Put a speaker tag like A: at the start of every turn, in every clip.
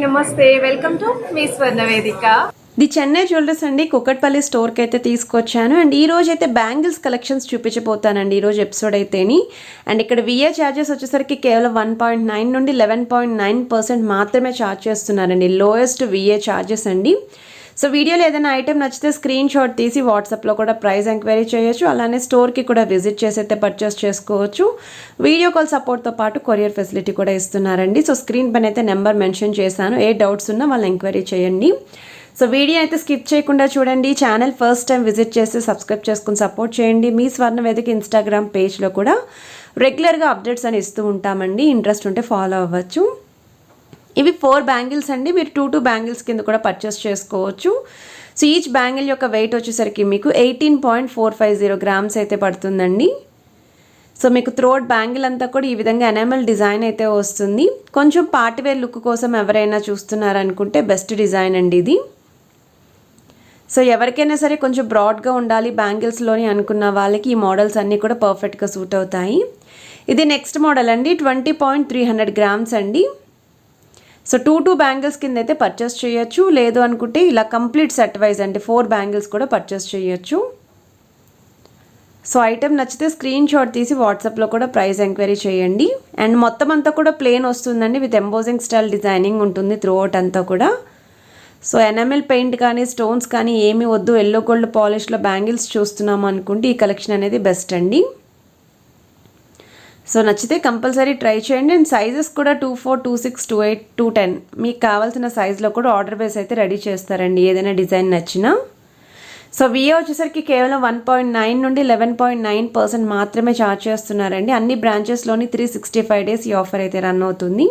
A: నమస్తే welcome to me స్వర్ణ వేదిక.
B: The Chennai jewellers అండి, కుకట్పల్లి స్టోర్కి అయితే తీసుకొచ్చాను. అండ్ ఈ రోజు అయితే బ్యాంగిల్స్ కలెక్షన్స్ చూపించబోతానండి ఈరోజు ఎపిసోడ్ అయితేని. అండ్ ఇక్కడ విఏ ఛార్జెస్ వచ్చేసరికి కేవలం 1.9 నుండి 11.9% మాత్రమే ఛార్జ్ చేస్తున్నారండి. లోయెస్ట్ విఏ ఛార్జెస్ అండి. సో వీడియోలో ఏదైనా ఐటెం నచ్చితే స్క్రీన్ షాట్ తీసి వాట్సాప్లో కూడా ప్రైస్ ఎంక్వైరీ చేయొచ్చు. అలానే స్టోర్కి కూడా విజిట్ చేసి అయితే పర్చేస్ చేసుకోవచ్చు. వీడియో కాల్ సపోర్ట్తో పాటు కొరియర్ ఫెసిలిటీ కూడా ఇస్తున్నారండి. సో స్క్రీన్ పైన అయితే నెంబర్ మెన్షన్ చేశాను, ఏ డౌట్స్ ఉన్నా వాళ్ళు ఎంక్వైరీ చేయండి. సో వీడియో అయితే స్కిప్ చేయకుండా చూడండి. ఛానల్ ఫస్ట్ టైం విజిట్ చేసి సబ్స్క్రైబ్ చేసుకుని సపోర్ట్ చేయండి. మీ స్వర్ణ వేదిక ఇన్స్టాగ్రామ్ పేజ్లో కూడా రెగ్యులర్గా అప్డేట్స్ అని ఇస్తూ ఉంటామండి. ఇంట్రెస్ట్ ఉంటే ఫాలో అవ్వచ్చు. ఇవి 4 బ్యాంగిల్స్ అండి. మీరు 2 బ్యాంగిల్స్ కింద కూడా పర్చేస్ చేసుకోవచ్చు. సో ఈచ్ బ్యాంగిల్ యొక్క వెయిట్ వచ్చేసరికి మీకు 18.450 గ్రామ్స్ అయితే పడుతుందండి. సో మీకు థ్రోట్ బ్యాంగిల్ అంతా కూడా ఈ విధంగా ఎనామెల్ డిజైన్ అయితే వస్తుంది. కొంచెం పార్టీవేర్ లుక్ కోసం ఎవరైనా చూస్తున్నారనుకుంటే బెస్ట్ డిజైన్ అండి ఇది. సో ఎవరికైనా సరే కొంచెం బ్రాడ్గా ఉండాలి బ్యాంగిల్స్లోని అనుకున్న వాళ్ళకి ఈ మోడల్స్ అన్నీ కూడా పర్ఫెక్ట్గా సూట్ అవుతాయి. ఇది నెక్స్ట్ మోడల్ అండి. 20.300 గ్రామ్స్ అండి. సో 2 బ్యాంగిల్స్ కింద అయితే పర్చేస్ చేయొచ్చు. లేదు అనుకుంటే ఇలా కంప్లీట్ సెట్ వైజ్ అంటే 4 బ్యాంగిల్స్ కూడా పర్చేస్ చేయొచ్చు. సో ఐటెం నచ్చితే స్క్రీన్ షాట్ తీసి వాట్సాప్లో కూడా ప్రైస్ ఎంక్వైరీ చేయండి. అండ్ మొత్తం అంతా కూడా ప్లెయిన్ వస్తుందండి, విత్ ఎంబోజింగ్ స్టైల్ డిజైనింగ్ ఉంటుంది త్రూ అవుట్ అంతా కూడా. సో ఎనామెల్ పెయింట్ కానీ స్టోన్స్ కానీ ఏమీ వద్దు, ఎల్లో గోల్డ్ పాలిష్లో బ్యాంగిల్స్ చూస్తున్నాము అనుకుంటే ఈ కలెక్షన్ అనేది బెస్ట్ అండి. సో నచ్చితే కంపల్సరీ ట్రై చేయండి. అండ్ సైజెస్ కూడా 24, 26, 28, 210 మీకు కావాల్సిన సైజులో కూడా ఆర్డర్ బేస్ అయితే రెడీ చేస్తారండి ఏదైనా డిజైన్ నచ్చినా. సో విఏ వచ్చేసరికి కేవలం 1.9 నుండి 11.9% మాత్రమే ఛార్జ్ చేస్తున్నారండి. అన్ని బ్రాంచెస్లోని 365 డేస్ ఈ ఆఫర్ అయితే రన్ అవుతుంది.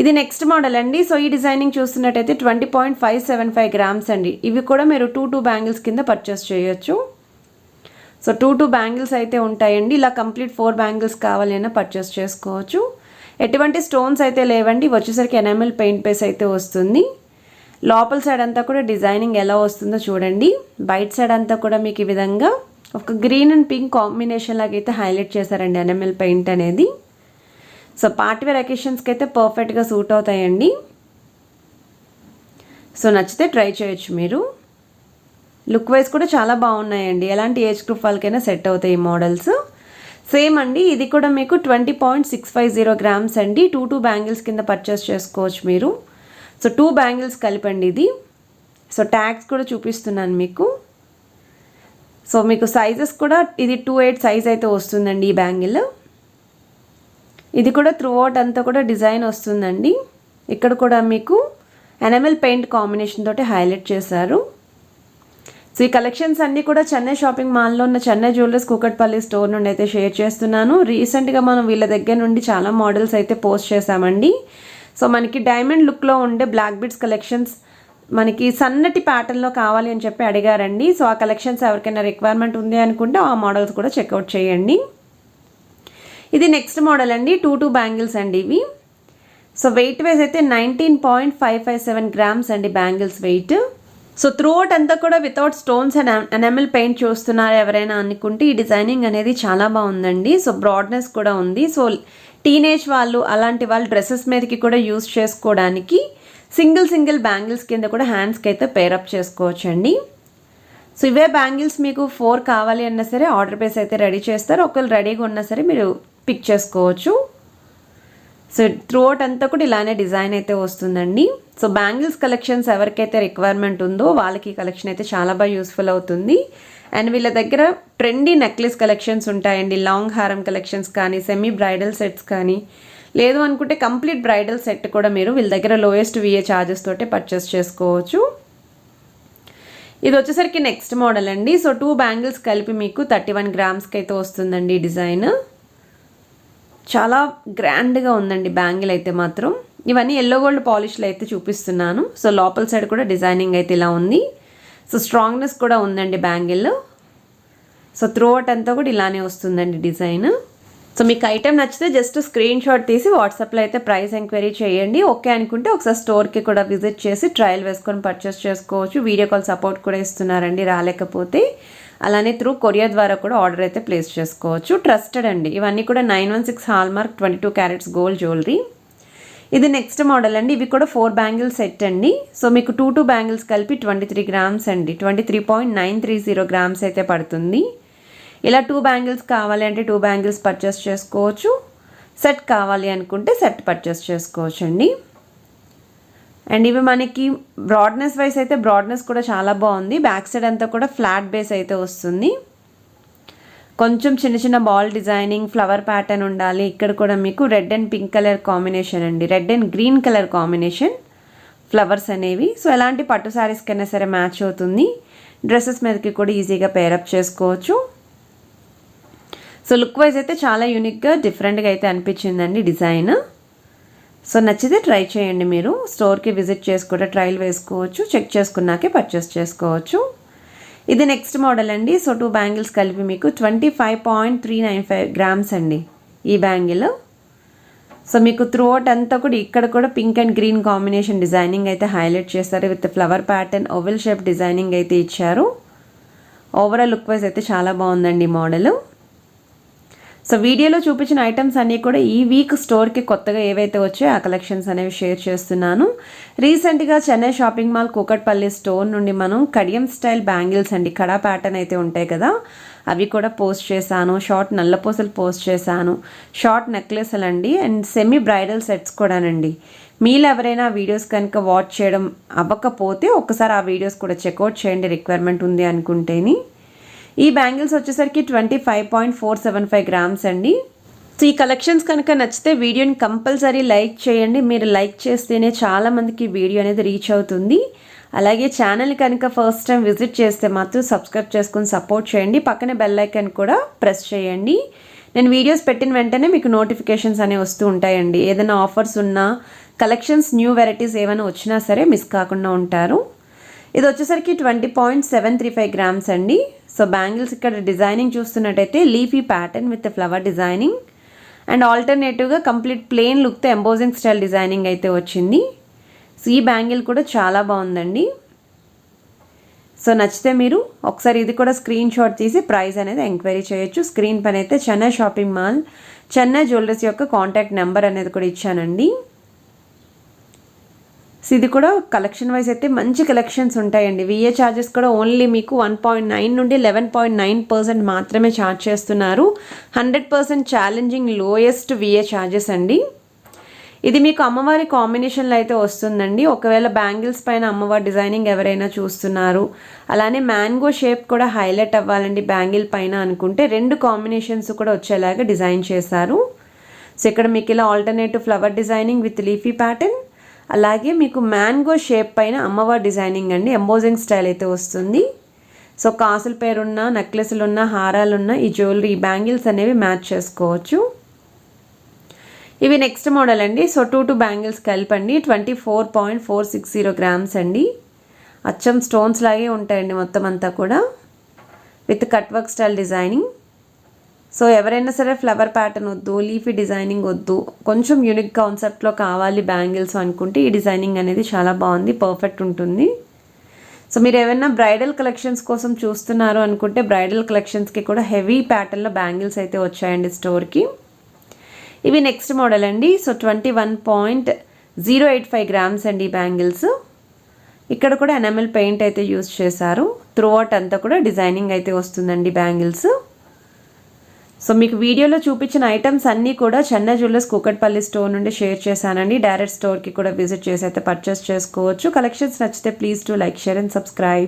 B: ఇది నెక్స్ట్ మోడల్ అండి. సో ఈ డిజైనింగ్ చూస్తున్నట్టయితే 20.575 గ్రామ్స్ అండి. ఇవి కూడా మీరు 2 బ్యాంగిల్స్ కింద పర్చేస్ చేయొచ్చు. సో 2 బ్యాంగిల్స్ అయితే ఉంటాయండి. ఇలా కంప్లీట్ 4 బ్యాంగిల్స్ కావాలి అయినా పర్చేస్ చేసుకోవచ్చు. ఎటువంటి స్టోన్స్ అయితే లేవండి. వచ్చేసరికి ఎనామెల్ పెయింట్ బేస్ అయితే వస్తుంది. లోపల సైడ్ అంతా కూడా డిజైనింగ్ ఎలా వస్తుందో చూడండి. బయట సైడ్ అంతా కూడా మీకు ఈ విధంగా ఒక గ్రీన్ అండ్ పింక్ కాంబినేషన్ లాగా అయితే హైలైట్ చేశారండి ఎనామెల్ పెయింట్ అనేది. సో పార్టీవేర్ అకేషన్స్కి అయితే పర్ఫెక్ట్గా సూట్ అవుతాయండి. సో నచ్చితే ట్రై చేయొచ్చు మీరు. లుక్ వైజ్ కూడా చాలా బాగున్నాయండి. ఎలాంటి ఏజ్ గ్రూప్ వాళ్ళకైనా సెట్ అవుతాయి ఈ మోడల్స్. సేమ్ అండి, ఇది కూడా మీకు 20.650 గ్రామ్స్ అండి. 2 బ్యాంగిల్స్ కింద పర్చేస్ చేసుకోవచ్చు మీరు. సో 2 బ్యాంగిల్స్ కలిపండి ఇది. సో ట్యాగ్స్ కూడా చూపిస్తున్నాను మీకు. సో మీకు సైజెస్ కూడా ఇది 28 సైజ్ అయితే వస్తుందండి ఈ బ్యాంగిల్. ఇది కూడా త్రూ అవుట్ అంతా కూడా డిజైన్ వస్తుందండి. ఇక్కడ కూడా మీకు ఎనామెల్ పెయింట్ కాంబినేషన్ తోటి హైలైట్ చేశారు. సో ఈ కలెక్షన్స్ అన్నీ కూడా చెన్నై షాపింగ్ మాల్లో ఉన్న చెన్నై జ్యువెలర్స్ కూకట్పల్లి స్టోర్ నుండి అయితే షేర్ చేస్తున్నాను. రీసెంట్గా మనం వీళ్ళ దగ్గర నుండి చాలా మోడల్స్ అయితే పోస్ట్ చేశామండి. సో మనకి డైమండ్ లుక్లో ఉండే బ్లాక్ బీడ్స్ కలెక్షన్స్ మనకి సన్నటి ప్యాటర్న్లో కావాలి అని చెప్పి అడిగారండి. సో ఆ కలెక్షన్స్ ఎవరికైనా రిక్వైర్మెంట్ ఉంది అనుకుంటే ఆ మోడల్స్ కూడా చెక్అవుట్ చేయండి. ఇది నెక్స్ట్ మోడల్ అండి. 2 బ్యాంగిల్స్ అండి ఇవి. సో వెయిట్ వైజ్ అయితే 19.557 గ్రామ్స్ అండి bangles wait. So through out అంతా కూడా without stones and enamel paint చూస్తున్నారు ఎవరైనా అనుకుంటే ఈ డిజైనింగ్ అనేది చాలా బాగుందండి. సో బ్రాడ్నెస్ కూడా ఉంది. సో టీనేజ్ వాళ్ళు అలాంటి వాళ్ళు డ్రెస్సెస్ మీదకి కూడా యూస్ చేసుకోవడానికి సింగిల్ బ్యాంగిల్స్ కింద కూడా హ్యాండ్స్కి అయితే పేరప్ చేసుకోవచ్చు అండి. సో ఇవే బ్యాంగిల్స్ మీకు 4 కావాలి అన్నా సరే ఆర్డర్ బేస్ అయితే రెడీ చేస్తారు. ఒకవేళ రెడీగా ఉన్నా సరే మీరు పిక్ చేసుకోవచ్చు. సో త్రూ అవుట్ అంతా కూడా ఇలానే డిజైన్ అయితే వస్తుందండి. సో బ్యాంగిల్స్ కలెక్షన్స్ ఎవరికైతే రిక్వైర్మెంట్ ఉందో వాళ్ళకి ఈ కలెక్షన్ అయితే చాలా బాగా యూస్ఫుల్ అవుతుంది. అండ్ వీళ్ళ దగ్గర ట్రెండీ నెక్లెస్ కలెక్షన్స్ ఉంటాయండి. లాంగ్ హారం కలెక్షన్స్ కానీ, సెమీ బ్రైడల్ సెట్స్ కానీ, లేదు అనుకుంటే కంప్లీట్ బ్రైడల్ సెట్ కూడా మీరు వీళ్ళ దగ్గర లోయెస్ట్ విఏ ఛార్జెస్ తోటే పర్చేస్ చేసుకోవచ్చు. ఇది వచ్చేసరికి నెక్స్ట్ మోడల్ అండి. సో 2 బ్యాంగిల్స్ కలిపి మీకు 31 గ్రామ్స్కి అయితే వస్తుందండి డిజైన్. చాలా గ్రాండ్గా ఉందండి బ్యాంగిల్ అయితే మాత్రం. ఇవన్నీ ఎల్లో గోల్డ్ పాలిష్లో అయితే చూపిస్తున్నాను. సో లోపల సైడ్ కూడా డిజైనింగ్ అయితే ఇలా ఉంది. సో స్ట్రాంగ్నెస్ కూడా ఉందండి బ్యాంగిల్. సో త్రూ అవుట్ అంతా కూడా ఇలానే వస్తుందండి డిజైన్. సో మీకు ఐటెం నచ్చితే జస్ట్ స్క్రీన్ షాట్ తీసి వాట్సాప్లో అయితే ప్రైస్ ఎంక్వైరీ చేయండి. ఓకే అనుకుంటే ఒకసారి స్టోర్కి కూడా విజిట్ చేసి ట్రయల్ వేసుకొని పర్చేస్ చేసుకోవచ్చు. వీడియో కాల్ సపోర్ట్ కూడా ఇస్తున్నారండి రాలేకపోతే. అలానే త్రూ కొరియర్ ద్వారా కూడా ఆర్డర్ అయితే ప్లేస్ చేసుకోవచ్చు. ట్రస్టెడ్ అండి. ఇవన్నీ కూడా 916 హాల్మార్క్ 22 క్యారెట్స్ గోల్డ్ జ్యువెలరీ. ఇది నెక్స్ట్ మోడల్ అండి. ఇవి కూడా 4 బ్యాంగిల్స్ సెట్ అండి. సో మీకు 2 బ్యాంగిల్స్ కలిపి 23 గ్రామ్స్ అండి, 23.930 గ్రామ్స్ అయితే పడుతుంది. ఇలా 2 బ్యాంగిల్స్ కావాలి అంటే 2 బ్యాంగిల్స్ పర్చేస్ చేసుకోవచ్చు. సెట్ కావాలి అనుకుంటే సెట్ పర్చేస్ చేసుకోవచ్చు అండి. అండ్ ఇవి మనకి బ్రాడ్నెస్ వైస్ అయితే బ్రాడ్నెస్ కూడా చాలా బాగుంది. బ్యాక్ సైడ్ అంతా కూడా ఫ్లాట్ బేస్ అయితే వస్తుంది. కొంచెం చిన్న చిన్న బాల్ డిజైనింగ్, ఫ్లవర్ ప్యాటర్న్ ఉండాలి. ఇక్కడ కూడా మీకు red and pink colour combination అండి, red and green colour combination flowers అనేవి. సో ఎలాంటి పట్టు శారీస్ కైనా సరే మ్యాచ్ అవుతుంది. డ్రెస్సెస్ మీదకి కూడా ఈజీగా పేరప్ చేసుకోవచ్చు. సో లుక్ వైజ్ అయితే చాలా యూనిక్గా డిఫరెంట్గా అయితే అనిపించిందండి డిజైన్. సో నచ్చితే ట్రై చేయండి. మీరు స్టోర్కి విజిట్ చేసి కూడా ట్రయల్ వేసుకోవచ్చు. చెక్ చేసుకున్నాకే పర్చేస్ చేసుకోవచ్చు. ఇది నెక్స్ట్ మోడల్ అండి. సో 2 బ్యాంగిల్స్ కలిపి మీకు 25.395 గ్రామ్స్ అండి ఈ బ్యాంగిల్. సో మీకు త్రూఅవుట్ అంతా కూడా ఇక్కడ కూడా pink and green combination designing అయితే హైలైట్ చేస్తారు. With flower pattern, oval shape designing అయితే ఇచ్చారు. ఓవరాల్ లుక్ వైజ్ అయితే చాలా బాగుందండి మోడల్. సో వీడియోలో చూపించిన ఐటమ్స్ అన్నీ కూడా ఈ వీక్ స్టోర్కి కొత్తగా ఏవైతే వచ్చాయో ఆ కలెక్షన్స్ అనేవి షేర్ చేస్తున్నాను. రీసెంట్గా Chennai shopping mall Kukatpally store నుండి మనం కడియం స్టైల్ బ్యాంగిల్స్ అండి, కడా ప్యాటర్న్ అయితే ఉంటాయి కదా, అవి కూడా పోస్ట్ చేశాను. షార్ట్ నల్లపూసలు పోస్ట్ చేశాను. షార్ట్ నెక్లెస్లు అండి అండ్ సెమీ బ్రైడల్ సెట్స్ కూడానండి. మీలో ఎవరైనా వీడియోస్ కనుక వాచ్ చేయడం అవ్వకపోతే ఒకసారి ఆ వీడియోస్ కూడా చెక్అవుట్ చేయండి, రిక్వైర్మెంట్ ఉంది అనుకుంటేని. ఈ బ్యాంగిల్స్ వచ్చేసరికి 25.475 గ్రామ్స్ అండి. సో ఈ కలెక్షన్స్ కనుక నచ్చితే వీడియోని కంపల్సరీ లైక్ చేయండి. మీరు లైక్ చేస్తేనే చాలామందికి వీడియో అనేది రీచ్ అవుతుంది. అలాగే ఛానల్ కనుక ఫస్ట్ టైం విజిట్ చేస్తే మాత్రం సబ్స్క్రైబ్ చేసుకొని సపోర్ట్ చేయండి. పక్కనే బెల్ ఐకాన్ కూడా ప్రెస్ చేయండి. నేను వీడియోస్ పెట్టిన వెంటనే మీకు నోటిఫికేషన్స్ అనేవి వస్తూ ఉంటాయండి. ఏదైనా ఆఫర్స్ ఉన్నా, కలెక్షన్స్ న్యూ వెరైటీస్ ఏమైనా వచ్చినా సరే మిస్ కాకుండా ఉంటారు. ఇది వచ్చేసరికి 20.735 గ్రామ్స్ అండి. సో బ్యాంగిల్స్ ఇక్కడ డిజైనింగ్ చూస్తున్నట్టయితే leafy pattern with flower designing and ఆల్టర్నేటివ్గా కంప్లీట్ ప్లెయిన్ లుక్తో ఎంబోజింగ్ స్టైల్ డిజైనింగ్ అయితే వచ్చింది. సో ఈ బ్యాంగిల్ కూడా చాలా బాగుందండి. సో నచ్చితే మీరు ఒకసారి ఇది కూడా స్క్రీన్ షాట్ తీసి ప్రైస్ అనేది ఎంక్వైరీ చేయొచ్చు. స్క్రీన్ పైన అయితే Chennai shopping mall, Chennai jewellers యొక్క కాంటాక్ట్ నెంబర్ అనేది కూడా ఇచ్చానండి. సో ఇది కూడా కలెక్షన్ వైజ్ అయితే మంచి కలెక్షన్స్ ఉంటాయండి. విఏ ఛార్జెస్ కూడా ఓన్లీ మీకు 1.9 నుండి 11.9% మాత్రమే ఛార్జ్ చేస్తున్నారు. 100% ఛాలెంజింగ్ లోయెస్ట్ విఏ ఛార్జెస్ అండి. ఇది మీకు అమ్మవారి కాంబినేషన్లో అయితే వస్తుందండి. ఒకవేళ బ్యాంగిల్స్ పైన అమ్మవారి డిజైనింగ్ ఎవరైనా చూస్తున్నారు, అలానే మ్యాంగో షేప్ కూడా హైలైట్ అవ్వాలండి బ్యాంగిల్ పైన అనుకుంటే 2 కాంబినేషన్స్ కూడా వచ్చేలాగా డిజైన్ చేశారు. సో ఇక్కడ మీకు ఇలా alternative flower designing with leafy pattern, అలాగే మీకు మ్యాంగో షేప్ పైన అమ్మవారి డిజైనింగ్ అండి, ఎంబోజింగ్ స్టైల్ అయితే వస్తుంది. సో కాసుల పేరున్న, నెక్లెస్లు ఉన్న, హారాలున్న ఈ జ్యువెలరీ, ఈ బ్యాంగిల్స్ అనేవి మ్యాచ్ చేసుకోవచ్చు. ఇవి నెక్స్ట్ మోడల్ అండి. సో 2 బ్యాంగిల్స్ కలిపండి 24.460 గ్రామ్స్ అండి. అచ్చం స్టోన్స్ లాగే ఉంటాయండి మొత్తం అంతా కూడా, with cut work style designing. So ఎవరైనా సరే ఫ్లవర్ ప్యాటర్న్ వద్దు, లీఫీ డిజైనింగ్ వద్దు, కొంచెం యూనిక్ కాన్సెప్ట్లో కావాలి బ్యాంగిల్స్ అనుకుంటే ఈ డిజైనింగ్ అనేది చాలా బాగుంది, పర్ఫెక్ట్ ఉంటుంది. సో మీరు ఏమైనా బ్రైడల్ కలెక్షన్స్ కోసం చూస్తున్నారు అనుకుంటే బ్రైడల్ కలెక్షన్స్కి కూడా హెవీ ప్యాటర్న్లో బ్యాంగిల్స్ అయితే వచ్చాయండి స్టోర్కి. ఇవి నెక్స్ట్ మోడల్ అండి. సో 21.085 గ్రామ్స్ అండి ఈ బ్యాంగిల్స్. ఇక్కడ కూడా ఎనామెల్ పెయింట్ అయితే యూజ్ చేశారు. త్రూఅవుట్ అంతా కూడా డిజైనింగ్ అయితే వస్తుందండి బ్యాంగిల్స్. సో మీకు వీడియోలో చూపించిన ఐటమ్స్ అన్నీ కూడా చెన్నై జ్యువెలర్స్ కూకట్పల్లి స్టోర్ నుండి షేర్ చేశానండి. డైరెక్ట్ స్టోర్కి కూడా విజిట్ చేసి అయితే పర్చేస్ చేసుకోవచ్చు. కలెక్షన్స్ నచ్చితే please to like, share and subscribe.